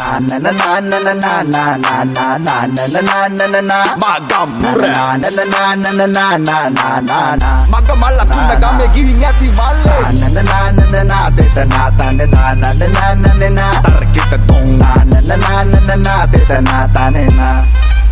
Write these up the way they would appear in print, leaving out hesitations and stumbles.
na na na na na na na na na na na na na na na Magampura na na na na na na na na na na Magamala kuna game giving ati malle na na na na na na teta na ta na na na na na na na Tarkita tong na na na na na na teta na ta na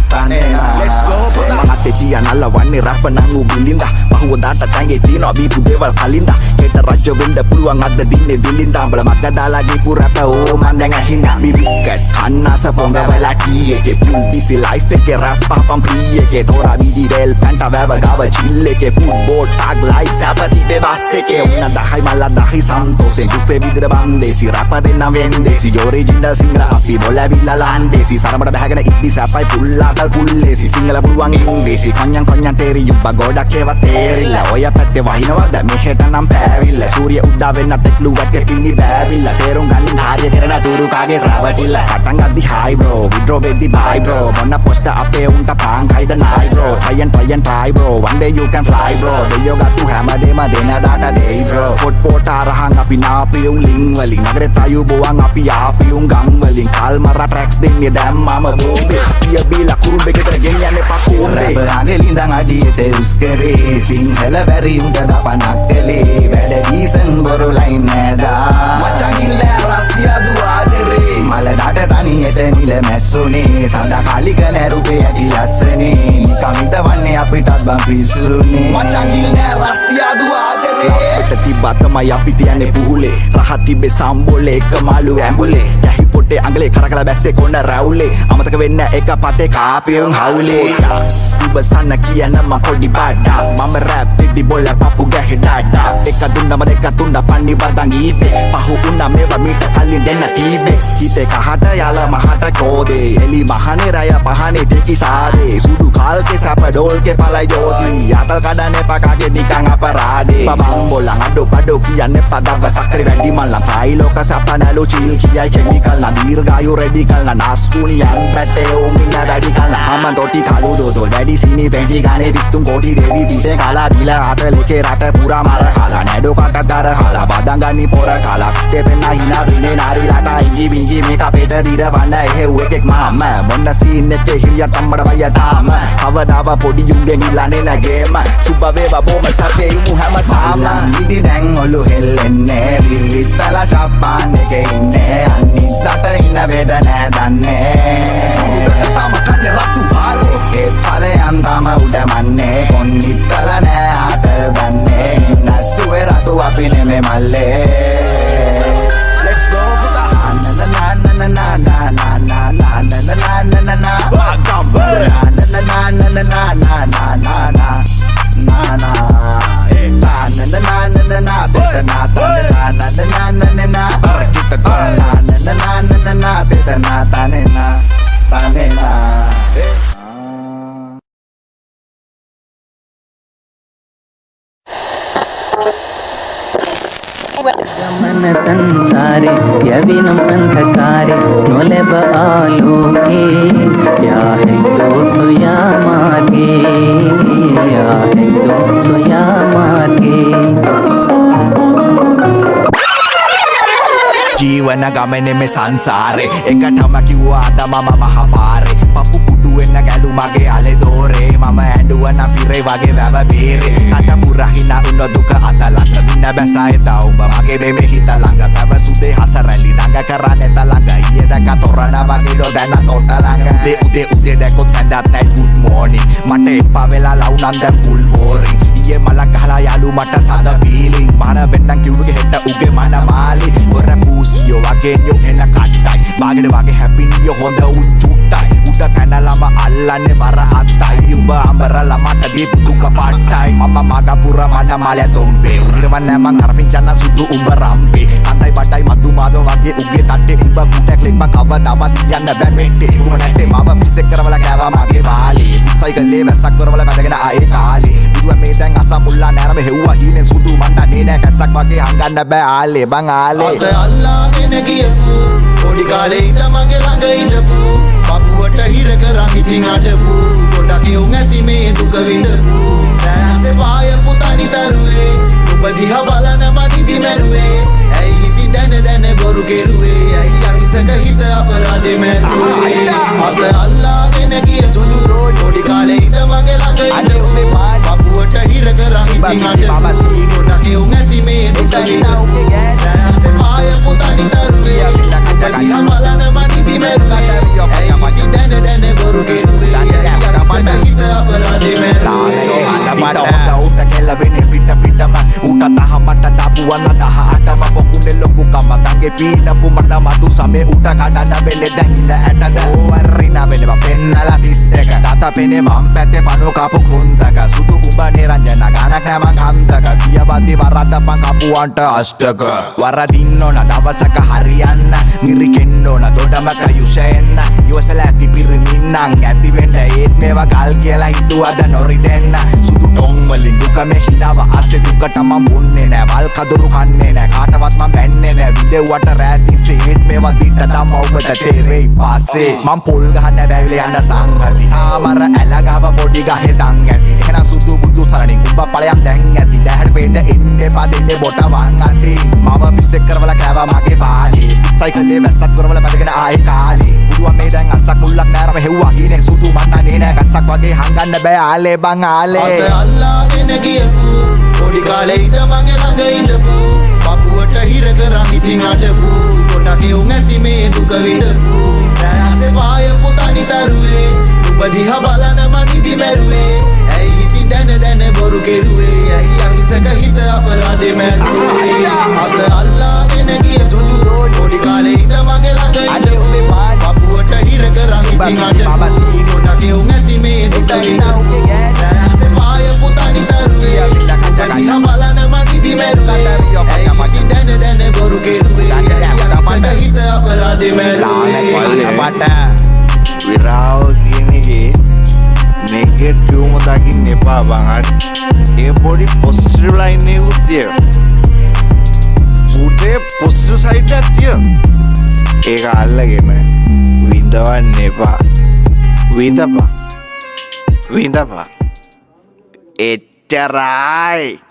Let's go mga tetiya nalawන්නේ rap නම් උබිලින්ද පහුවදාට තැන්ගේ තියනවා බීපු දේවල් කලින්ද හෙට රජ වෙන්න පුළුවන් අද දින්නේ දිලින්ද අඹල මග දාලා ගිපු රැප ඕ මන් දැන් අහින්දා බිබිස්කට් කන්නාස පොඟ වෙලා කීයේකේ පිසි ලයිෆ් එකේ රැප් පපම් ප්‍රීයේකේ තෝරා බීදි රෙල් පැන්ට වැව ගාව චිල් එකේ ෆුට්බෝල් ටැග් ලයිෆ් සැපති බස් එකේ උන දහයි මල්ලා දහයි සන්තෝෂෙන් දුපේ විදිර බන්දේසි රැප දෙන්න වෙන්දේසි ඔරිජිනල් සිංගල අපි බොලවිලා ලන්දේසි සරමඩ බහගෙන ඉද්දි සැපයි පුල්ලා පුල්ලේසි සිංහල පුළුවන් ඉංග්‍රීසි කොඤ්ඤන් තේරි යුබ්බා ගොඩක් ඒවා තේරිලා ඔය පැත්තේ වහිනවද මෙහෙට නම් පෑවිල්ල සූර්ය උදා වෙන්න තෙක්ලු වටේ පින්නි බෑවිල්ල තේරුම් ගන්න කාර්ය කරන තුරු කාගේ රවටිල්ල පටන් ගද්දි හයි බ්‍රෝ විඩ්‍රෝ වෙද්දි බයි බ්‍රෝ මොන පොස්ට අපේ උන්ට පාන් හයිද නයි bro try bro one day you can fly bro දෙයෝ ගත්තු හැමදේම දෙන දාට දෙයි bro පොට් අරහන් අපි නාපි උන් ලින් වලින් නගරේ තයු බොවන් අපි ආපි උන් ගම් වලින් කල්මර ට්‍රැක්ස් දෙන්නේ දැම්මම බෝම්බේ පිය බීලා කුරුම්බෙකට ගෙනියන්නේ පකුම්බේ රැප අඟලින්දන් අඩියට උස් කරේ සිංහල බැරි උන්ට දපනක් කලේ වැඩ වීසන් බොරු ලයින් නෑදා මචං ඉල්ල රස්තිය දුවාදරේ මලඩට තනියට නිල මැස්සුනේ සඳ කාලික නැරුපේ ඇති ලස්සනේ නිකමිත වන්නේ අපිටත් බම් පිස්සුනේ මචං ඉල්ල රස්තිය දුවාදරේ අපිට තිබ්බා තමයි අපි තියන්නේ පුහුලේ රහත් තිබ්බේ සම්බෝලේ එක මාළු ඇඹුලේ යහි පොටේ අඟලේ කරකලා බැස්සේ කොණ්ඩ රැවුලේ අමතක වෙන්න එක පතේ කාපියුන් හවුලේ ඉවසන්න කියන මම පොඩි බඩා මම රැප් දෙදි බොල පපු ගැහි ඩාඩා එක දුන්නම දෙක තුන්න පන්නි වදන් ඊපේ පහු උන්න මේවා මීට කලින් දෙන්න තීබේ හිතේ කහට යාල මහට කෝදේ එලි මහනේ රය පහනේ දෙකි සාදේ සුදු කාල්කේ සැප ඩෝල්කේ පලයි ජෝති යතල් කඩන්නේ පකාගේ නිකන් අපරාදේ බබම් බොලන් අඩෝ කියන්නේ පදව සක්‍රි වැඩි මල්ලා ප්‍රයි ලෝක සපනලු චිල් කියයි කෙමිකල් නා දීර්ඝායු රෙඩිකල් නා නාස්කුනියන් පැටේ උමින්න රැඩිකල් නා හමන් තොටි කලු දෝතෝ ඩැඩි සිනි පැටි ගානේ 33 කෝටි දෙවි පිටේ කාලා බීලා අතලේකේ රට පුරා මාර කාලා නැඩෝ කටදර කාලා බදන් ගනි පොර කාලා ස්ටෙපෙන් හිනා විනේ නාරිලාට ඉංගි බිංගි මේක පෙට දිර වන්න එහෙව් එකෙක් මාම මොන්න සීන් එකේ හිරිය තම්මඩ බය තාම අවදාව පොඩි යුන්ගෙන් ඉල්ලන්නේ නැගේම සුබ වේවා බොම සපේ යමු හැමදාම නිදි දැන් ඔලු හෙල්ලෙන්නේ විවිත්තලා ශප්පාන් එකේ ඉන්නේ අනිද්දාට ඉන්න වේද නෑ දන්නේ තම කන්නේ රතු පාලේ ඒ ඵලයන් තම උඩමන්නේ කොන්නිත්තලා නෑ ආතල් ගන්නේ ඉන්නස්සුවේ රතු අපි නෙමෙ මල්ලේ Let's go පුතා na na na na na na na na na na na na na na na Magampura na na na na na na na na na na na na na na na na na na teta na ta na na na na na na Tarkita tong na na na na na na teta na ta na गमन संसारे यविनम अंधकारे नोलेब आलोके क्या है तो सोया मागे क्या है तो सोया मागे ජීවන ගමනේ මේ සංසාරේ එකටම කිව්වා අද මම මහපාරේ පපු කුඩු වෙන්න ගැලු මගේ අලේ දෝරේ මම ඇඬුවන පිරේ වගේ වැව බීරේ කට පුරහින උන දුක අතලඟ වින්න බැසයි තා ඔබ මගේ මෙමෙ හිත ළඟ තව සුදේ හසරලි දඟ කරන්නේ තලඟ ඊයේ දැක තොරණ වගේ ඩෝ දැන තොට ළඟ උදේ දැකොත් කඳත් නැයි good morning මට එපා වෙලා ලවුනන් දැන් full boring ඊයේ මල ගහලා යාළු මට තද feeling මන වෙන්නම් කිව්වේ හෙට උගේ මන මාලි ඔර පූසියෝ වගේ යෝ එන කට්ටයි බාගෙඩ වගේ happy නියෝ හොඳ උන් චුට්ටයි උඩ පැනලම අල්ලන්නේ බර අත්තයි උඹ අඹරලා මට දීපු දුක පාට්ටයි මම මගපුර මන මාලය තොම්බේ උදිරවන්නේ මං අරපින්චන්න සුදු උඹ රම්පේ කන්දයි බඩයි මතු මාද වගේ උගේ තට්ටේ උඹ කුටක් ලෙක්ම කවදාවත් යන්න බෑ මෙට්ටේ උඹ නැටේ මම පිස්සෙක් කරවලා කෑවා මගේ බාලේ සයිකලේ වැස්සක් කරවලා වැදගෙන ආයේ කාලේ බුදුව මේ දැන් අසමුල්ලා නෑරම හෙව්වා හීනෙන් සුදු මණ්ඩා නේ කැස්සක් වගේ හංගන්න බෑ ආලේ බං ආලේ අත අල්ලාගෙන ගියපු පොඩි කාලේ ඉඳ මගේ ළඟ ඉඳපු පපුවට හිර කරන් ඉතින් අඩපු ගොඩක් යොන් ඇති මේ දුක විඳපු රැසේ පායපු තනි දරුවේ ඔබ දිහා බලන මනිදි මැරුවේ ඇයි ඉතින් දැන බොරු කෙරුවේ ඇයි අහිසක හිත හිත අපරාධේ මැරුවේ අත අල්ලාගෙන ගිය සුදු පොඩි කාලේ ඉඳ මගේ ළඟ ඉඳපු පපුවට හිර කරන් ඉතින් අඬ ගොඩක් එවුන් ඇති මේ දුක විඳ රැස්සේ පාය පුතනි තරුවේ දිහා බලන මනිදි මැරුවේ ඇයි දැන බොරු කෙරුවේ හිත අපරාධේ මැරුවේ උට කෙලවෙන්නේ පිට පිටම උට දහමට දබුවන 18ම පොකුනේ ලොකු කමගන්ගේ පීනපු මට මතු සමේ උට කඩන වෙලේ දැඟිල ඇටද ඕවරින වෙලව පෙන්නලා 32 තාත පෙනේ වම් පැත්තේ පණු කපු කුන්දක සුදු උඹ නිරංජන ගානක් නෑ මං හන්දක දියවදී වරදපන් කපුවන්ට අෂ්ටක වරදින්න ඕන දවසක හරියන්න මිරිකෙන්න ඕන දොඩමක යුෂයෙන්න ඉවසලා ඇති පිරිමින්නම් ඇති වෙන්න ඒත් මේවා ගල් කියලා හිතුවද නොරිදෙන්න සුදු ටොං වලින් දුක මේ හිනාව අස්සේ දුකට මම මුන්නේ නෑ වල් කදුරු කන්නේ නෑ කාටවත් මම බැන්නේ නෑ විදෙව්වට රැතිසේ ඒත් මේවා දිට තම ඔබට තේරෙයි පාසේ මම පොල් ගහන්න බැවිල යන්න සංගති ආමර ඇලගාව පොඩි ගහේ දන් ඇති එහෙනම් සුදු බුදු සරණින් උඹ ඵලයන් දැන් ඇති දැහැට පෙන්න එන්නේ පදින්නේ බොට වන් අති මම පිස්සෙක් කරවල කෑවා මගේ පාඩේ සයිකලේ වැස්සත් කරවල පැදගෙන ආයේ කාලේ බුදුන් මේ දැන් අස්සක් මුල්ලක් නෑරම හෙව්වා හීනේ සුදු මන්නන්නේ නෑ ගස්සක් වගේ හංගන්න බෑ ආලේ බං ආලේ අල්ලාගෙන ගියපු පොඩි කාලේ ඉඳ මගේ ළඟ ඉඳපු පපුවට හිර කරන් ඉතින් අඬපු ගොඩක් එවුන් ඇති මේ දුක විඳපු රැස්සේ පාය පුතනි තරුවේ ඔබ දිහා බලන මනිදි මැරුවේ ඇයි ඉතින් දැන බොරු කෙරුවේ ඇයි අහිංසක හිත අපරාධේ මැරුවේ අත අල්ලාගෙන ගිය සුදු පොඩි කාලේ ඉඳ මගේ ළඟ ඉඳපු පපුවට හිර කරන් ඉතින් අඬපු ගොඩක් එවුන් ඇති මේ දුක විඳපු රැස්සේ පාය පුතනි තරුවේ දිහා බලන මනිදි මැරුවේ ඇයි දැන බොරු කෙරුවේ අහිංසක හිත අපරාධේ මැරුවේ මට විරාව කියන එකේ නෙගටිව්ම දකින්න එපා බං හරි ඒ පොඩි පොසිටිව් ලයින් එකක් තියෙනවා උඩේ පොසිටිව් සයිඩ් එකක් තියෙනවා ඒක අල්ලගෙන විඳවන්න එපා විඳපන් එච්චරයි